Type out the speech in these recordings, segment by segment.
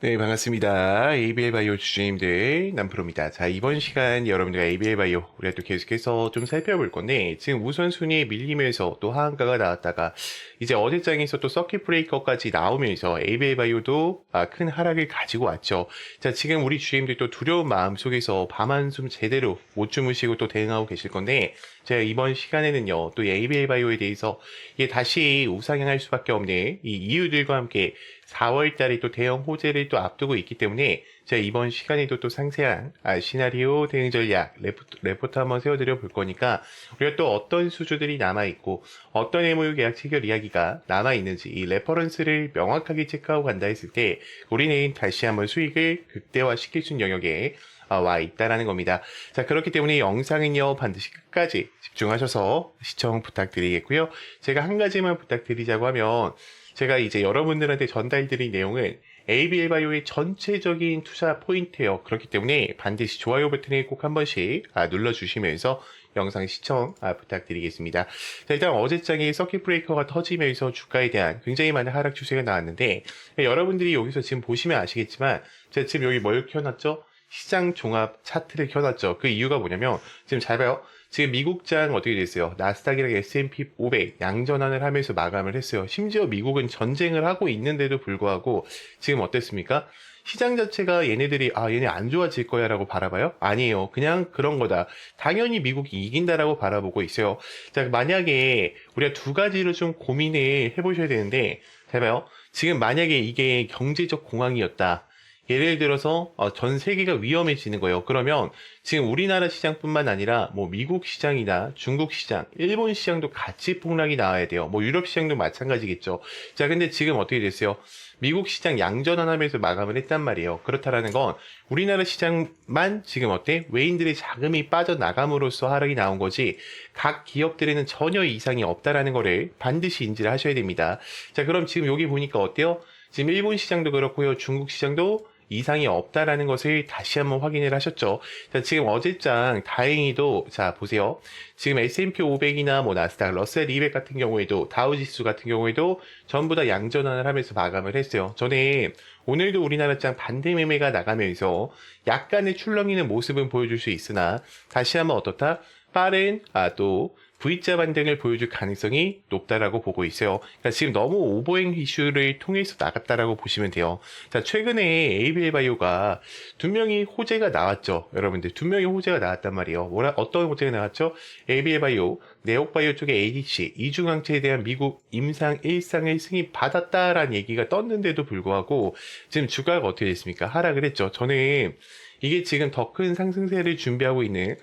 네, 반갑습니다. ABL 바이오 주주님들, 남프로입니다. 자, 이번 시간 여러분들과 ABL 바이오, 우리가 또 계속해서 좀 살펴볼 건데, 지금 우선순위에 밀리면서 또 하한가가 나왔다가, 이제 어제장에서 또 서킷 브레이커까지 나오면서 ABL 바이오도 큰 하락을 가지고 왔죠. 자, 지금 우리 주주님들 또 두려운 마음 속에서 밤 한숨 제대로 못 주무시고 또 대응하고 계실 건데, 제가 이번 시간에는요, 또 ABL 바이오에 대해서 이게 다시 우상향할 수밖에 없는 이 이유들과 함께 4월 달에 또 대형 호재를 또 앞두고 있기 때문에 제가 이번 시간에도 또 상세한 시나리오 대응 전략 레포트 한번 세워드려 볼 거니까 우리가 또 어떤 수주들이 남아있고 어떤 MOU 계약 체결 이야기가 남아있는지 이 레퍼런스를 명확하게 체크하고 간다 했을 때 우리는 다시 한번 수익을 극대화시킬 수 있는 영역에 와 있다라는 겁니다. 자, 그렇기 때문에 이 영상은요, 반드시 끝까지 집중하셔서 시청 부탁드리겠고요. 제가 한 가지만 부탁드리자고 하면, 제가 이제 여러분들한테 전달드린 내용은 ABL 바이오의 전체적인 투자 포인트예요. 그렇기 때문에 반드시 좋아요 버튼을 꼭 한 번씩 눌러주시면서 영상 시청 부탁드리겠습니다. 자, 일단 어제장에 서킷 브레이커가 터지면서 주가에 대한 굉장히 많은 하락 추세가 나왔는데, 여러분들이 여기서 지금 보시면 아시겠지만 제가 지금 여기 뭘 켜놨죠? 시장 종합 차트를 켜놨죠. 그 이유가 뭐냐면 지금 잘 봐요. 지금 미국장 어떻게 됐어요? 나스닥이랑 S&P 500 양전환을 하면서 마감을 했어요. 심지어 미국은 전쟁을 하고 있는데도 불구하고 지금 어땠습니까? 시장 자체가 얘네들이 얘네 안 좋아질 거야 라고 바라봐요? 아니에요. 그냥 그런 거다. 당연히 미국이 이긴다라고 바라보고 있어요. 자, 만약에 우리가 두 가지로 좀 고민을 해보셔야 되는데, 잘 봐요. 지금 만약에 이게 경제적 공황이었다. 예를 들어서 전 세계가 위험해지는 거예요. 그러면 지금 우리나라 시장뿐만 아니라 뭐 미국 시장이나 중국 시장, 일본 시장도 같이 폭락이 나와야 돼요. 뭐 유럽 시장도 마찬가지겠죠. 자, 근데 지금 어떻게 됐어요? 미국 시장 양전환하면서 마감을 했단 말이에요. 그렇다라는 건 우리나라 시장만 지금 어때? 외인들의 자금이 빠져나감으로써 하락이 나온 거지 각 기업들에는 전혀 이상이 없다라는 거를 반드시 인지를 하셔야 됩니다. 자, 그럼 지금 여기 보니까 어때요? 지금 일본 시장도 그렇고요. 중국 시장도 이상이 없다라는 것을 다시 한번 확인을 하셨죠. 자, 지금 어제장 다행히도 자 보세요. 지금 S&P 500이나 뭐 나스닥, 러셀 200 같은 경우에도 다우지수 같은 경우에도 전부 다 양전환을 하면서 마감을 했어요. 저는 오늘도 우리나라 장 반대 매매가 나가면서 약간의 출렁이는 모습은 보여줄 수 있으나 다시 한번 어떻다? 빠른 또 V자 반등을 보여줄 가능성이 높다라고 보고 있어요. 그러니까 지금 너무 오버행 이슈를 통해서 나갔다라고 보시면 돼요. 자, 최근에 ABL 바이오가 두 명이 호재가 나왔죠. 여러분들 두 명의 호재가 나왔단 말이에요. 어떤 호재가 나왔죠? ABL 바이오, 네옥 바이오 쪽의 ADC 이중항체에 대한 미국 임상 1상을 승인 받았다라는 얘기가 떴는데도 불구하고 지금 주가가 어떻게 됐습니까? 하락을 했죠. 저는 이게 지금 더 큰 상승세를 준비하고 있는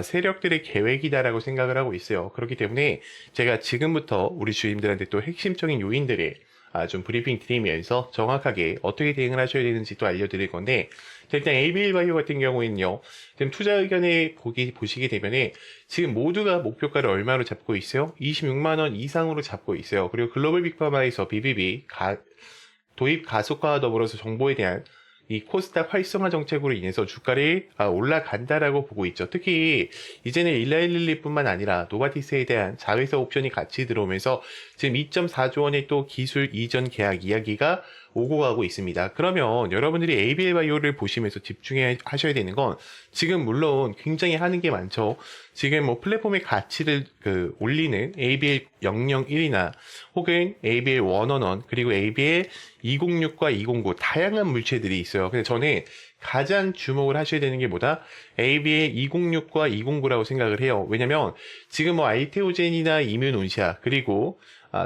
세력들의 계획이다라고 생각을 하고 있어요. 그렇기 때문에 제가 지금부터 우리 주인들한테 또 핵심적인 요인들을 좀 브리핑 드리면서 정확하게 어떻게 대응을 하셔야 되는지 또 알려드릴 건데, 자, 일단 ABL 바이오 같은 경우에는요, 지금 투자 의견에 보시게 되면은 지금 모두가 목표가를 얼마로 잡고 있어요? 26만원 이상으로 잡고 있어요. 그리고 글로벌 빅파마에서 BBB 도입 가속화와 더불어서 정보에 대한 이 코스닥 활성화 정책으로 인해서 주가를 올라간다라고 보고 있죠. 특히 이제는 일라일릴리뿐만 아니라 노바티스에 대한 자회사 옵션이 같이 들어오면서 지금 2.4조 원의 또 기술 이전 계약 이야기가 오고 가고 있습니다. 그러면 여러분들이 ABL 바이오를 보시면서 집중해 하셔야 되는 건 지금 물론 굉장히 하는 게 많죠. 지금 뭐 플랫폼의 가치를 올리는 ABL 001이나 혹은 ABL 111 그리고 ABL 206과 209 다양한 물체들이 있어요. 근데 저는 가장 주목을 하셔야 되는 게 뭐다? ABL 206과 209라고 생각을 해요. 왜냐면 지금 뭐 알테오젠이나 이뮤논시아 그리고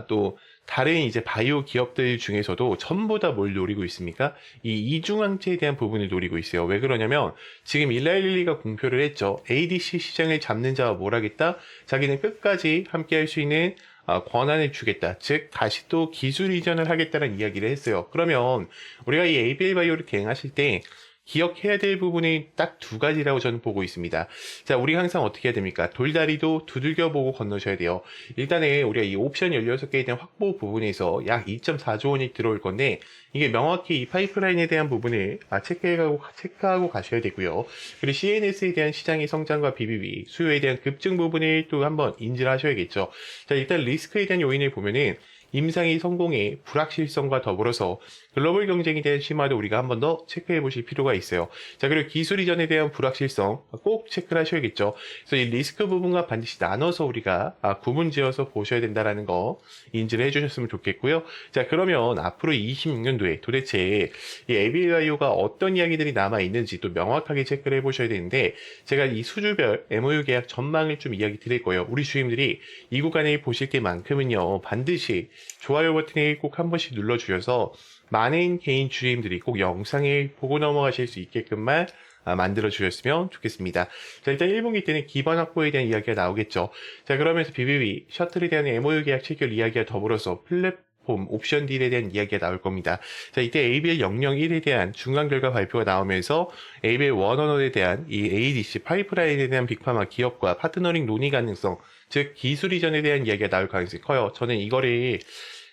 또 다른 이제 바이오 기업들 중에서도 전부 다 뭘 노리고 있습니까? 이 이중항체에 대한 부분을 노리고 있어요. 왜 그러냐면 지금 일라일리가 공표를 했죠. ADC 시장을 잡는 자와 뭘 하겠다? 자기는 끝까지 함께 할 수 있는 권한을 주겠다. 즉 다시 또 기술 이전을 하겠다는 이야기를 했어요. 그러면 우리가 이 ABL 바이오를 대응하실 때 기억해야 될 부분이 딱 두 가지라고 저는 보고 있습니다. 자, 우리 항상 어떻게 해야 됩니까? 돌다리도 두들겨 보고 건너셔야 돼요. 일단은 우리가 이 옵션 16개에 대한 확보 부분에서 약 2.4조 원이 들어올 건데 이게 명확히 이 파이프라인에 대한 부분을 체크하고 가셔야 되고요. 그리고 CNS에 대한 시장의 성장과 BBB, 수요에 대한 급증 부분을 또 한번 인지를 하셔야겠죠. 자, 일단 리스크에 대한 요인을 보면은 임상이 성공의 불확실성과 더불어서 글로벌 경쟁에 대한 심화도 우리가 한 번 더 체크해 보실 필요가 있어요. 자, 그리고 기술 이전에 대한 불확실성 꼭 체크를 하셔야겠죠. 그래서 이 리스크 부분과 반드시 나눠서 우리가 구분 지어서 보셔야 된다라는 거 인지를 해주셨으면 좋겠고요. 자, 그러면 앞으로 26년도에 도대체 이 ABAIO가 어떤 이야기들이 남아 있는지 또 명확하게 체크를 해보셔야 되는데, 제가 이 수주별 MOU 계약 전망을 좀 이야기 드릴 거예요. 우리 주임들이 이 구간을 보실 때만큼은요, 반드시 좋아요 버튼을 꼭 한 번씩 눌러주셔서 많은 개인 주임들이 꼭 영상을 보고 넘어가실 수 있게끔만 만들어 주셨으면 좋겠습니다. 자, 일단 1분기 때는 기반 확보에 대한 이야기가 나오겠죠. 자, 그러면서 BBB 셔틀에 대한 MOU 계약 체결 이야기와 더불어서 플랫폼 옵션 딜에 대한 이야기가 나올 겁니다. 자, 이때 ABL 001에 대한 중간 결과 발표가 나오면서 ABL 111에 대한 이 ADC 파이프라인에 대한 빅파마 기업과 파트너링 논의 가능성, 즉 기술 이전에 대한 이야기가 나올 가능성이 커요. 저는 이거를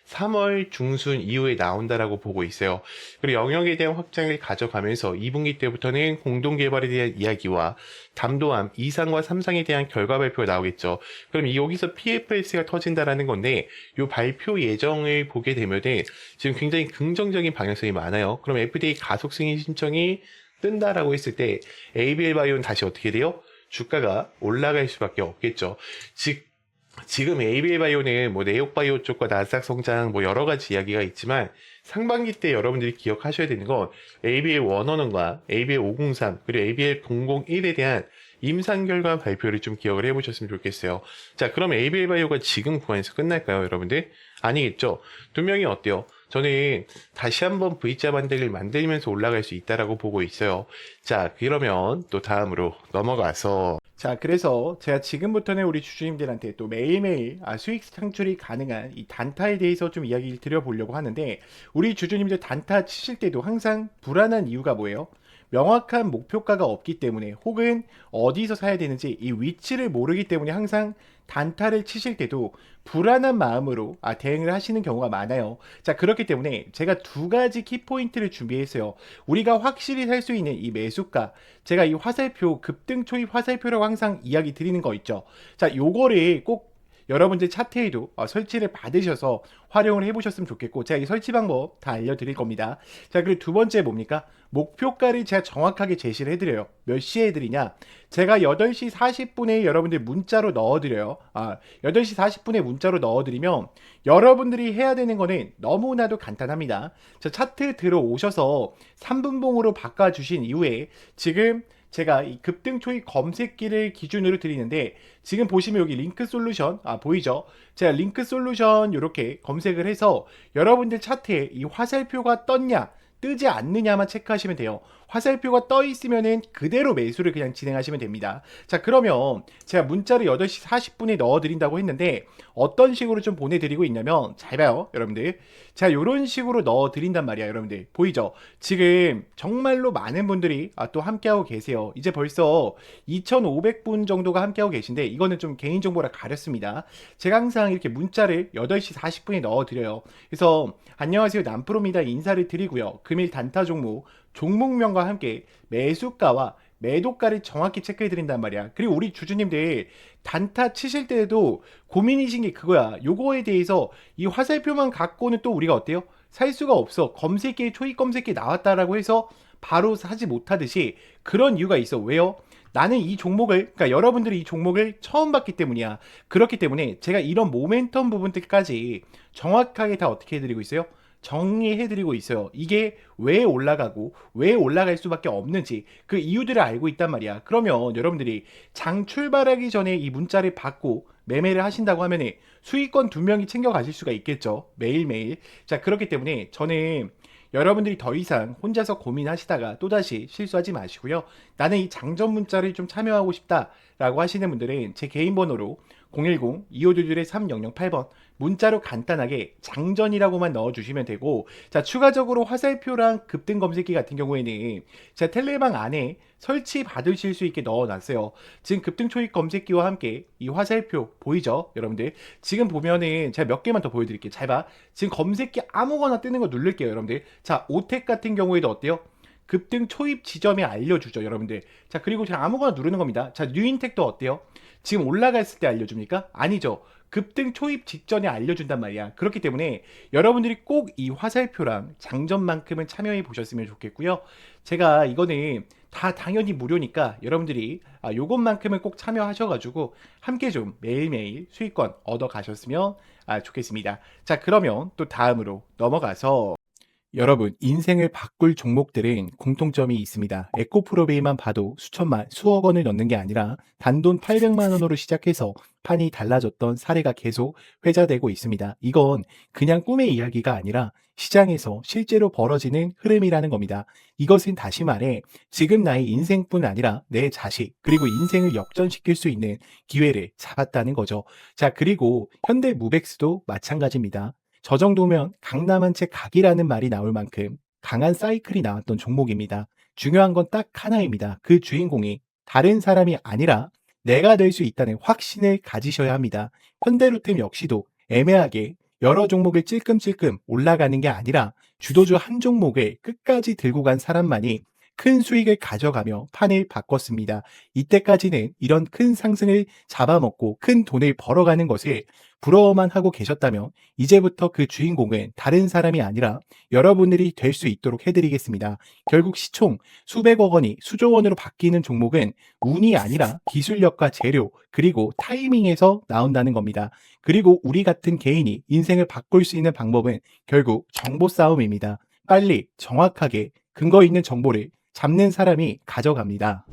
3월 중순 이후에 나온다라고 보고 있어요. 그리고 영역에 대한 확장을 가져가면서 2분기 때부터는 공동개발에 대한 이야기와 담도함 2상과 3상에 대한 결과 발표가 나오겠죠. 그럼 여기서 PFS가 터진다라는 건데, 이 발표 예정을 보게 되면은 지금 굉장히 긍정적인 방향성이 많아요. 그럼 FDA 가속 승인 신청이 뜬다라고 했을 때 ABL 바이오는 다시 어떻게 돼요? 주가가 올라갈 수밖에 없겠죠. 지금 ABL 바이오는 뭐 네옥 바이오 쪽과 나스닥 성장 뭐 여러 가지 이야기가 있지만, 상반기 때 여러분들이 기억하셔야 되는 건 ABL 111과 ABL 503 그리고 ABL 001에 대한 임상 결과 발표를 좀 기억을 해보셨으면 좋겠어요. 자, 그럼 ABL 바이오가 지금 구간에서 끝날까요, 여러분들? 아니겠죠. 두 명이 어때요? 저는 다시 한번 V자 반등을 만들면서 올라갈 수 있다라고 보고 있어요. 자, 그러면 또 다음으로 넘어가서, 자, 그래서 제가 지금부터는 우리 주주님들한테 또 매일매일 수익 창출이 가능한 이 단타에 대해서 좀 이야기를 드려보려고 하는데, 우리 주주님들 단타 치실 때도 항상 불안한 이유가 뭐예요? 명확한 목표가가 없기 때문에, 혹은 어디서 사야 되는지 이 위치를 모르기 때문에 항상 단타를 치실 때도 불안한 마음으로 대응을 하시는 경우가 많아요. 자, 그렇기 때문에 제가 두 가지 키포인트를 준비했어요. 우리가 확실히 살 수 있는 이 매수가, 제가 이 화살표, 급등 초입 화살표라고 항상 이야기 드리는 거 있죠. 자, 요거를 꼭 여러분들 차트에도 설치를 받으셔서 활용을 해보셨으면 좋겠고, 제가 이 설치 방법 다 알려드릴 겁니다. 자, 그리고 두 번째 뭡니까? 목표가를 제가 정확하게 제시를 해드려요. 몇 시에 해드리냐? 제가 8시 40분에 여러분들 문자로 넣어드려요. 8시 40분에 문자로 넣어드리면 여러분들이 해야 되는 거는 너무나도 간단합니다. 자, 차트 들어오셔서 3분봉으로 바꿔주신 이후에 지금 제가 이 급등 초입 검색기를 기준으로 드리는데, 지금 보시면 여기 링크 솔루션 보이죠? 제가 링크 솔루션 이렇게 검색을 해서 여러분들 차트에 이 화살표가 떴냐 뜨지 않느냐만 체크하시면 돼요. 화살표가 떠 있으면은 그대로 매수를 그냥 진행하시면 됩니다. 자, 그러면 제가 문자를 8시 40분에 넣어 드린다고 했는데 어떤 식으로 좀 보내드리고 있냐면, 잘 봐요 여러분들. 제가 이런 식으로 넣어 드린단 말이야. 여러분들 보이죠? 지금 정말로 많은 분들이 또 함께하고 계세요. 이제 벌써 2,500분 정도가 함께하고 계신데, 이거는 좀 개인정보라 가렸습니다. 제가 항상 이렇게 문자를 8시 40분에 넣어 드려요. 그래서 안녕하세요 남프로입니다 인사를 드리고요, 금일 단타 종목명과 함께 매수가와 매도가를 정확히 체크해 드린단 말이야. 그리고 우리 주주님들 단타 치실 때에도 고민이신 게 그거야. 요거에 대해서 이 화살표만 갖고는 또 우리가 어때요? 살 수가 없어. 검색기에 초입 검색기 나왔다라고 해서 바로 사지 못하듯이 그런 이유가 있어. 왜요? 나는 이 종목을, 그러니까 여러분들이 이 종목을 처음 봤기 때문이야. 그렇기 때문에 제가 이런 모멘텀 부분들까지 정확하게 다 어떻게 해드리고 있어요? 정리해드리고 있어요. 이게 왜 올라가고 왜 올라갈 수밖에 없는지 그 이유들을 알고 있단 말이야. 그러면 여러분들이 장 출발하기 전에 이 문자를 받고 매매를 하신다고 하면 수익권 2명이 챙겨 가실 수가 있겠죠. 매일매일. 자, 그렇기 때문에 저는 여러분들이 더 이상 혼자서 고민하시다가 또다시 실수하지 마시고요. 나는 이 장전 문자를 좀 참여하고 싶다 라고 하시는 분들은 제 개인 번호로 010-2522-3008번 문자로 간단하게 장전이라고만 넣어주시면 되고, 자, 추가적으로 화살표랑 급등 검색기 같은 경우에는 제가 텔레방 안에 설치 받으실 수 있게 넣어놨어요. 지금 급등 초입 검색기와 함께 이 화살표 보이죠 여러분들? 지금 보면은 제가 몇 개만 더 보여드릴게요. 잘 봐. 지금 검색기 아무거나 뜨는 거 누를게요 여러분들. 자, 오텍 같은 경우에도 어때요? 급등 초입 지점에 알려주죠 여러분들. 자, 그리고 제가 아무거나 누르는 겁니다. 자, 뉴인텍도 어때요? 지금 올라갔을 때 알려줍니까? 아니죠. 급등 초입 직전에 알려준단 말이야. 그렇기 때문에 여러분들이 꼭 이 화살표랑 장전만큼은 참여해 보셨으면 좋겠고요. 제가 이거는 다 당연히 무료니까 여러분들이 요것만큼은 꼭 참여하셔가지고 함께 좀 매일매일 수익권 얻어 가셨으면 좋겠습니다. 자, 그러면 또 다음으로 넘어가서 여러분, 인생을 바꿀 종목들은 공통점이 있습니다. 에코프로베이만 봐도 수천만, 수억 원을 넣는 게 아니라 단돈 800만 원으로 시작해서 판이 달라졌던 사례가 계속 회자되고 있습니다. 이건 그냥 꿈의 이야기가 아니라 시장에서 실제로 벌어지는 흐름이라는 겁니다. 이것은 다시 말해 지금 나의 인생뿐 아니라 내 자식, 그리고 인생을 역전시킬 수 있는 기회를 잡았다는 거죠. 자, 그리고 현대무백스도 마찬가지입니다. 저 정도면 강남한 채 각이라는 말이 나올 만큼 강한 사이클이 나왔던 종목입니다. 중요한 건 딱 하나입니다. 그 주인공이 다른 사람이 아니라 내가 될 수 있다는 확신을 가지셔야 합니다. 현대로템 역시도 애매하게 여러 종목을 찔끔찔끔 올라가는 게 아니라 주도주 한 종목을 끝까지 들고 간 사람만이 큰 수익을 가져가며 판을 바꿨습니다. 이때까지는 이런 큰 상승을 잡아먹고 큰 돈을 벌어가는 것을 부러워만 하고 계셨다면 이제부터 그 주인공은 다른 사람이 아니라 여러분들이 될 수 있도록 해드리겠습니다. 결국 시총 수백억 원이 수조 원으로 바뀌는 종목은 운이 아니라 기술력과 재료 그리고 타이밍에서 나온다는 겁니다. 그리고 우리 같은 개인이 인생을 바꿀 수 있는 방법은 결국 정보 싸움입니다. 빨리 정확하게 근거 있는 정보를 잡는 사람이 가져갑니다.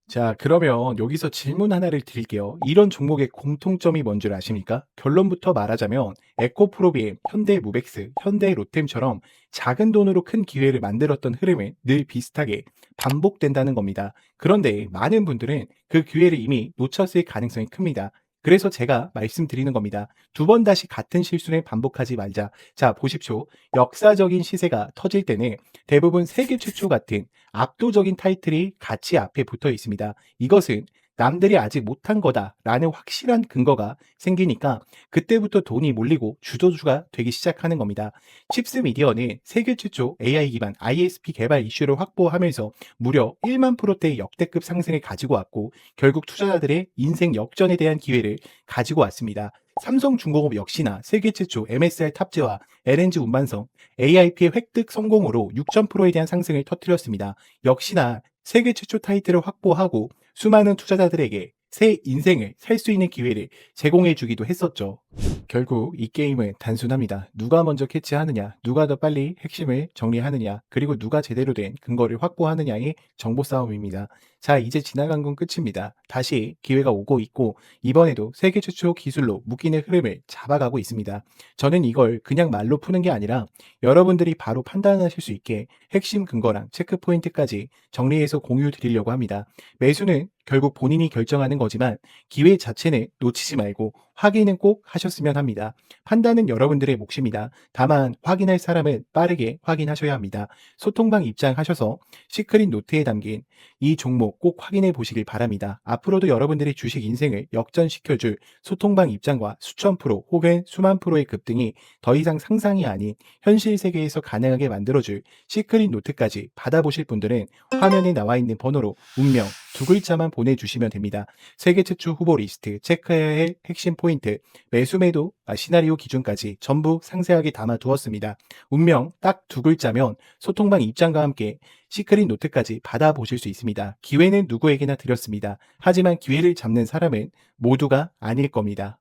자, 그러면 여기서 질문 하나를 드릴게요. 이런 종목의 공통점이 뭔 줄 아십니까? 결론부터 말하자면 에코프로비엠, 현대무백스, 현대로템처럼 작은 돈으로 큰 기회를 만들었던 흐름은 늘 비슷하게 반복된다는 겁니다. 그런데 많은 분들은 그 기회를 이미 놓쳤을 가능성이 큽니다. 그래서 제가 말씀드리는 겁니다. 두 번 다시 같은 실수를 반복하지 말자. 자, 보십시오. 역사적인 시세가 터질 때는 대부분 세계 최초 같은 압도적인 타이틀이 같이 앞에 붙어 있습니다. 이것은 남들이 아직 못한 거다라는 확실한 근거가 생기니까 그때부터 돈이 몰리고 주도주가 되기 시작하는 겁니다. 칩스 미디어는 세계 최초 AI 기반 ISP 개발 이슈를 확보하면서 무려 1만 프로대의 역대급 상승을 가지고 왔고 결국 투자자들의 인생 역전에 대한 기회를 가지고 왔습니다. 삼성중공업 역시나 세계 최초 MSR 탑재와 LNG 운반선 AIP의 획득 성공으로 6,000%에 대한 상승을 터뜨렸습니다. 역시나 세계 최초 타이틀을 확보하고 수많은 투자자들에게 새 인생을 살 수 있는 기회를 제공해 주기도 했었죠. 결국 이 게임은 단순합니다. 누가 먼저 캐치하느냐, 누가 더 빨리 핵심을 정리하느냐, 그리고 누가 제대로 된 근거를 확보하느냐의 정보 싸움입니다. 자, 이제 지나간 건 끝입니다. 다시 기회가 오고 있고 이번에도 세계 최초 기술로 묶이는 흐름을 잡아가고 있습니다. 저는 이걸 그냥 말로 푸는 게 아니라 여러분들이 바로 판단하실 수 있게 핵심 근거랑 체크 포인트까지 정리해서 공유 드리려고 합니다. 매수는 결국 본인이 결정하는 거지만 기회 자체는 놓치지 말고 확인은 꼭 하셨으면 합니다. 판단은 여러분들의 몫입니다. 다만 확인할 사람은 빠르게 확인하셔야 합니다. 소통방 입장하셔서 시크릿 노트에 담긴 이 종목 꼭 확인해 보시길 바랍니다. 앞으로도 여러분들의 주식 인생을 역전시켜줄 소통방 입장과 수천 프로 혹은 수만 프로의 급등이 더 이상 상상이 아닌 현실 세계에서 가능하게 만들어줄 시크릿 노트까지 받아보실 분들은 화면에 나와 있는 번호로 운명 두 글자만 보내주시면 됩니다. 세계 최초 후보 리스트, 체크해야 할 핵심 포인트, 매수 매도 시나리오 기준까지 전부 상세하게 담아 두었습니다. 운명 딱 두 글자면 소통방 입장과 함께 시크릿 노트까지 받아보실 수 있습니다. 기회는 누구에게나 드렸습니다. 하지만 기회를 잡는 사람은 모두가 아닐 겁니다.